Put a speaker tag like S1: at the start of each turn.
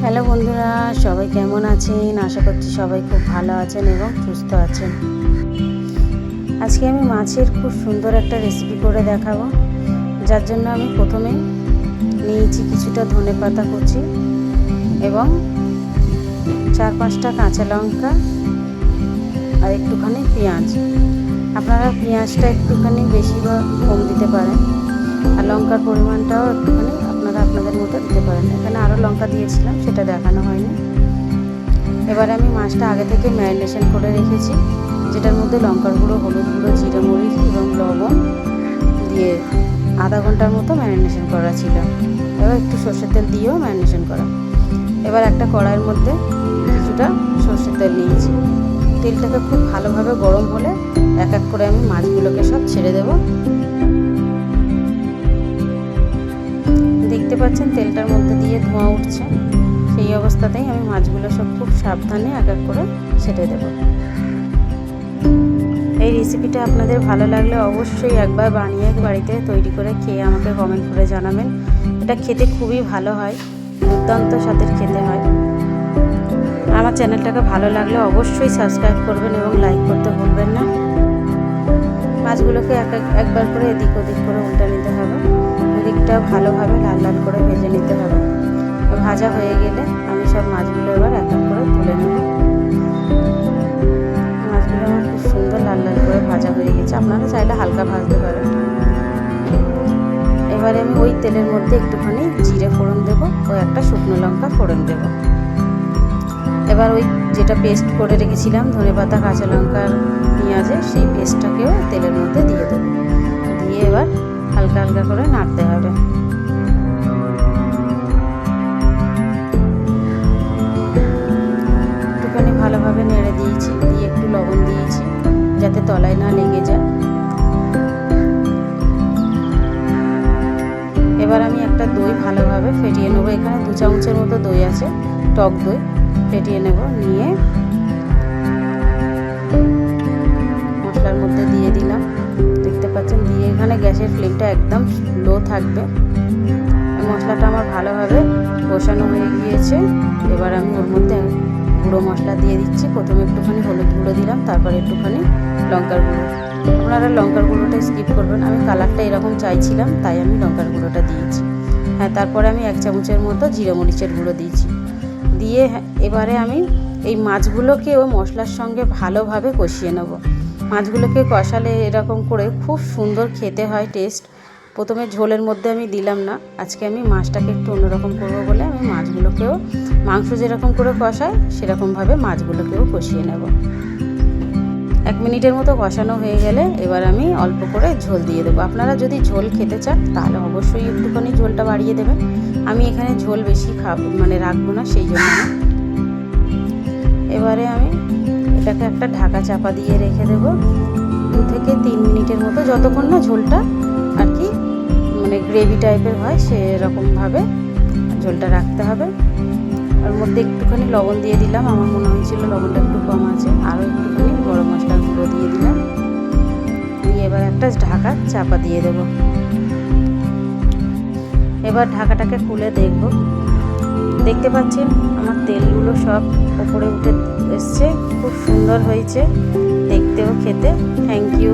S1: Hello বন্ধুরা, সবাই কেমন আছেন? আশা করছি সবাই খুব ভালো আছেন এবং সুস্থ আছেন। আজকে আমি মাছের খুব সুন্দর একটা রেসিপি করে দেখাবো, যার জন্য আমি প্রথমে নিয়েছি কিছুটা ধনেপাতা কুচি এবং 4-5টা কাঁচা লঙ্কা আর একটুখানি পেঁয়াজ। আপনারা পেঁয়াজটা একটুখানি বেশি বা কম দিতে পারেন, আর লঙ্কার পরিমাণটাও একটুখানি আপনারা আপনাদের মতো দিতে পারেন। এখানে আরও লঙ্কা দিয়েছিলাম, সেটা দেখানো হয়নি। এবারে আমি মাছটা আগে থেকে ম্যারিনেশন করে রেখেছি, যেটার মধ্যে লঙ্কার গুঁড়ো, হলুদ গুঁড়ো, জিরে মরিচ এবং লবণ দিয়ে আধা ঘন্টার মতো ম্যারিনেশন করা ছিল। এবার একটু সর্ষের তেল দিয়েও ম্যারিনেশন করা। এবার একটা কড়াইয়ের মধ্যে কিছুটা সর্ষের তেল নিয়েছি। তেলটাকে খুব ভালোভাবে গরম হলে এক এক করে আমি মাছগুলোকে সব ছেড়ে দেব। দেখতে পাচ্ছেন তেলটার মধ্যে দিয়ে ধোঁয়া উঠছে, সেই অবস্থাতেই আমি মাছগুলো সব খুব সাবধানে এক এক করে ছেড়ে দেব। এই রেসিপিটা আপনাদের ভালো লাগলে অবশ্যই একবার বানিয়ে বাড়িতে তৈরি করে খেয়ে আমাকে কমেন্ট করে জানাবেন। এটা খেতে খুবই ভালো হয়, দুর্দান্ত স্বাদের খেতে হয়। আমার চ্যানেলটাকে ভালো লাগলে অবশ্যই সাবস্ক্রাইব করবেন এবং লাইক করতে ভুলবেন না। মাছগুলোকে একবার করে এদিক ওদিক করে উল্টে নিতে হবে। এদিকটা ভালোভাবে লাল লাল করে ভেজে নিতে হবে। ভাজা হয়ে গেলে আমি সব মাছগুলো এবার এক এক করে তুলে নেব। মাছগুলো আমার খুব সুন্দর লাল লাল করে ভাজা হয়ে গেছে, আপনারা চাইলে হালকা ভাজতে পারেন। এবারে আমি ওই তেলের মধ্যে একটুখানি জিরে ফোড়ন দেবো ও একটা শুকনো লঙ্কা ফোড়ন দেবো। এবার ওই যেটা পেস্ট করে রেখেছিলাম ধনেপাতা, কাঁচা লঙ্কার, পেঁয়াজের, সেই পেস্টটাকেও তেলের মধ্যে দিয়ে দেবো। দিয়ে এবার হালকা হালকা করে নাড়তে হবে। একটুখানি ভালোভাবে নেড়ে দিয়েছি, দিয়ে একটু লবণ দিয়েছি যাতে তলায় না লেগে যায়। এবার আমি একটা দই ভালোভাবে ফেটিয়ে নেবো। এখানে 2 চামচের মতো দই আছে, টক দই ফেটিয়ে নেব। নিয়ে মশলার মধ্যে দিয়ে দিলাম, দেখতে পাচ্ছেন। দিয়ে এখানে গ্যাসের ফ্লেমটা একদম লো থাকবে। মশলাটা আমার ভালোভাবে কষানো হয়ে গিয়েছে। এবার আমি ওর মধ্যে গুঁড়ো মশলা দিয়ে দিচ্ছি। প্রথমে একটুখানি হলুদ গুঁড়ো দিলাম, তারপরে একটুখানি লঙ্কার গুঁড়ো। আপনারা লঙ্কার গুঁড়োটা স্কিপ করবেন, আমি কালারটা এরকম চাইছিলাম তাই আমি লঙ্কার গুঁড়োটা দিয়েছি। হ্যাঁ, তারপরে আমি 1 চামচের মতো জিরে মরিচের গুঁড়ো দিয়েছি। দিয়ে এবারে আমি এই মাছগুলোকে ওই মশলার সঙ্গে ভালোভাবে কষিয়ে নেব। মাছগুলোকে কষালে এরকম করে খুব সুন্দর খেতে হয় টেস্ট। প্রথমে ঝোলের মধ্যে আমি দিলাম না, আজকে আমি মাছটাকে একটু অন্যরকম করবো বলে আমি মাছগুলোকেও মাংস যেরকম করে কষাই সেরকমভাবে মাছগুলোকেও কষিয়ে নেব। 1 মিনিটের মতো কষানো হয়ে গেলে এবার আমি অল্প করে ঝোল দিয়ে দেবো। আপনারা যদি ঝোল খেতে চান তাহলে অবশ্যই একটুখানি ঝোলটা বাড়িয়ে দেবেন। আমি এখানে ঝোল বেশি রাখবো না, সেই জন্য। এবারে আমি এটাকে একটা ঢাকা চাপা দিয়ে রেখে দেবো 2 থেকে 3 মিনিটের মতো, যতক্ষণ না ঝোলটা আর কি গ্রেভি টাইপের হয় সেরকমভাবে ঝোলটা রাখতে হবে। ওর মধ্যে একটুখানি লবণ দিয়ে দিলাম, আমার মনে হয়েছিল লবণটা একটু কম আছে। আরও একটুখানি গরম মশলার গুঁড়ো দিয়ে দিলাম। দিয়ে এবার একটা ঢাকা চাপা দিয়ে দেব। এবার ঢাকাটাকে খুলে দেখব। দেখতে পাচ্ছেন আমার তেলগুলো সব ওপরে উঠে এসছে, খুব সুন্দর হয়েছে দেখতেও খেতে। Thank you.